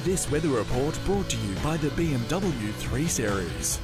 This weather report brought to you by the BMW 3 Series.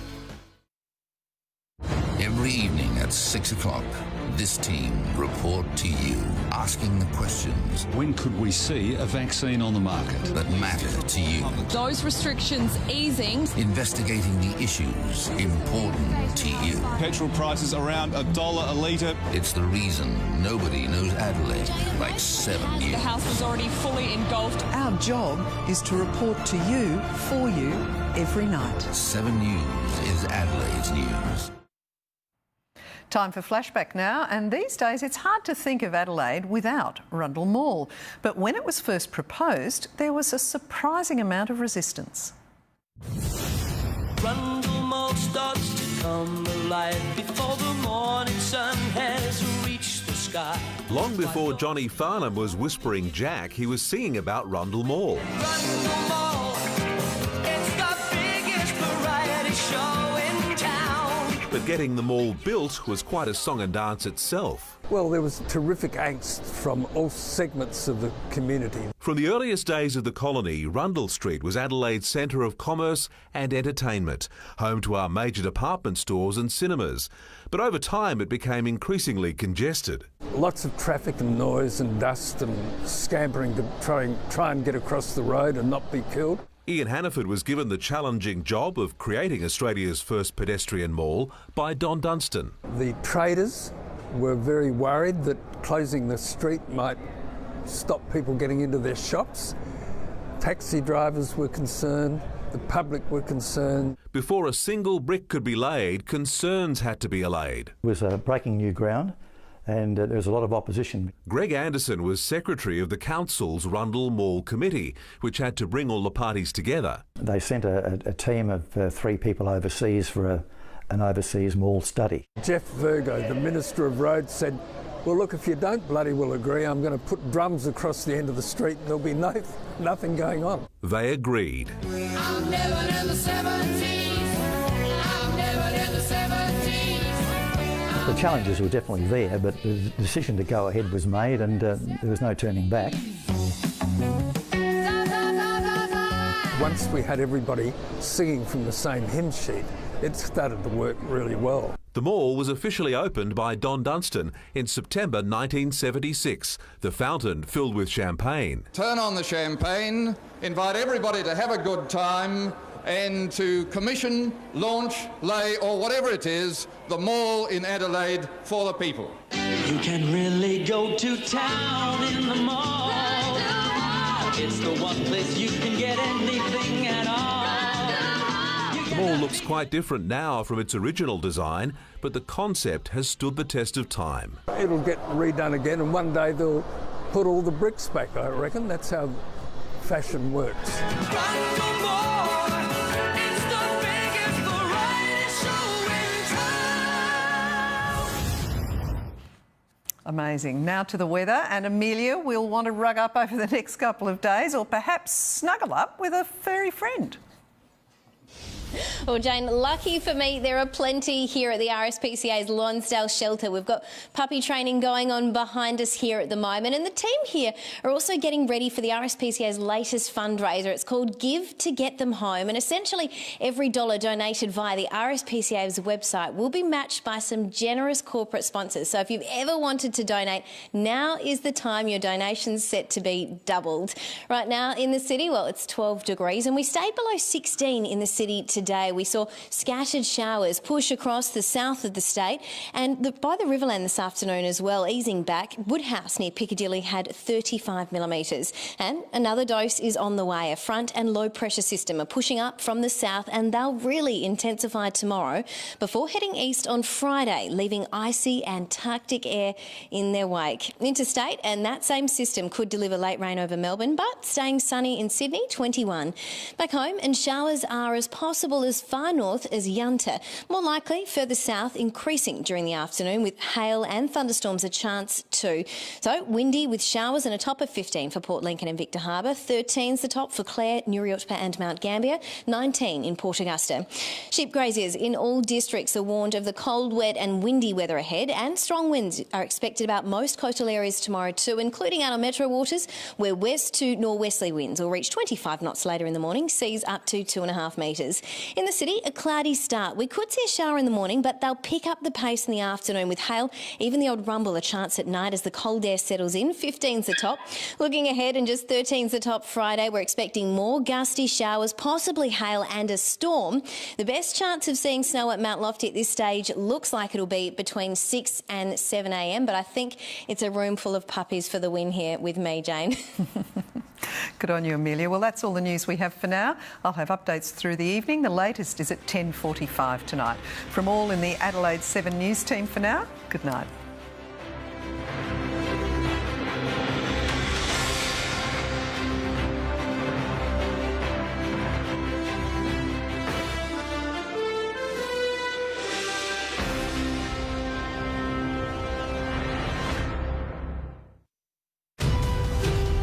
Every evening at 6 o'clock, this team report to you, asking the questions. When could we see a vaccine on the market? That matter to you. Those restrictions easing. Investigating the issues important to you. Petrol prices around $1 a litre. It's the reason nobody knows Adelaide like 7 News. The House is already fully engulfed. Our job is to report to you, for you, every night. 7 News is Adelaide's news. Time for Flashback now, and these days it's hard to think of Adelaide without Rundle Mall. But when it was first proposed, there was a surprising amount of resistance. Rundle Mall starts to come alive before the morning sun has reached the sky. Long before Johnny Farnham was whispering Jack, he was singing about Rundle Mall. Rundle Mall, it's the biggest variety show in town. But getting the mall built was quite a song and dance itself. Well, there was terrific angst from all segments of the community. From the earliest days of the colony, Rundle Street was Adelaide's centre of commerce and entertainment, home to our major department stores and cinemas. But over time it became increasingly congested. Lots of traffic and noise and dust and scampering to try and get across the road and not be killed. Ian Hannaford was given the challenging job of creating Australia's first pedestrian mall by Don Dunstan. The traders were very worried that closing the street might stop people getting into their shops. Taxi drivers were concerned, the public were concerned. Before a single brick could be laid, concerns had to be allayed. It was breaking new ground, and there was a lot of opposition. Greg Anderson was secretary of the council's Rundle Mall Committee, which had to bring all the parties together. They sent a team of 3 people overseas for an overseas mall study. Jeff Virgo, the Minister of Roads, said, well, look, if you don't bloody well agree, I'm going to put drums across the end of the street and there'll be nothing going on. They agreed. I'm never in the 70s. I'm never in the 70s. The challenges were definitely there, but the decision to go ahead was made, and there was no turning back. Once we had everybody singing from the same hymn sheet, it started to work really well. The mall was officially opened by Don Dunstan in September 1976, the fountain filled with champagne. Turn on the champagne, invite everybody to have a good time, and to commission, launch, lay, or whatever it is, the mall in Adelaide for the people. You can really go to town in the mall. It's the one place you can get anything at all. The mall looks quite different now from its original design, but the concept has stood the test of time. It'll get redone again, and one day they'll put all the bricks back, I reckon. That's how fashion works. Amazing. Now to the weather, and Amelia will want to rug up over the next couple of days, or perhaps snuggle up with a furry friend. Well, Jane, lucky for me, there are plenty here at the RSPCA's Lonsdale shelter. We've got puppy training going on behind us here at the moment, and the team here are also getting ready for the RSPCA's latest fundraiser. It's called Give to Get Them Home, and essentially every dollar donated via the RSPCA's website will be matched by some generous corporate sponsors. So if you've ever wanted to donate, now is the time. Your donation's set to be doubled. Right now in the city, well, it's 12 degrees, and we stayed below 16 in the city today. We saw scattered showers push across the south of the state, and by the Riverland this afternoon as well, easing back. Woodhouse near Piccadilly had 35 millimetres. And another dose is on the way. A front and low pressure system are pushing up from the south, and they'll really intensify tomorrow before heading east on Friday, leaving icy Antarctic air in their wake. Interstate, and that same system could deliver late rain over Melbourne, but staying sunny in Sydney, 21. Back home, and showers are as possible possible as far north as Yunta. More likely further south, increasing during the afternoon with hail and thunderstorms a chance too. So windy with showers and a top of 15 for Port Lincoln and Victor Harbour. 13's the top for Clare, Nuriotpa and Mount Gambier. 19 in Port Augusta. Sheep graziers in all districts are warned of the cold, wet and windy weather ahead, and strong winds are expected about most coastal areas tomorrow too, including out on metro waters, where west to northwesterly winds will reach 25 knots later in the morning, seas up to 2.5 metres. In the city, a cloudy start. We could see a shower in the morning, but they'll pick up the pace in the afternoon with hail, even the odd rumble a chance at night as the cold air settles in. 15's the top. Looking ahead, and just 13's the top Friday, we're expecting more gusty showers, possibly hail and a storm. The best chance of seeing snow at Mount Lofty at this stage looks like it'll be between 6 and 7 a.m, but I think it's a room full of puppies for the win here with me, Jane. Good on you, Amelia. Well, that's all the news we have for now. I'll have updates through the evening. The latest is at 10:45 tonight. From all in the Adelaide 7 News team for now, good night.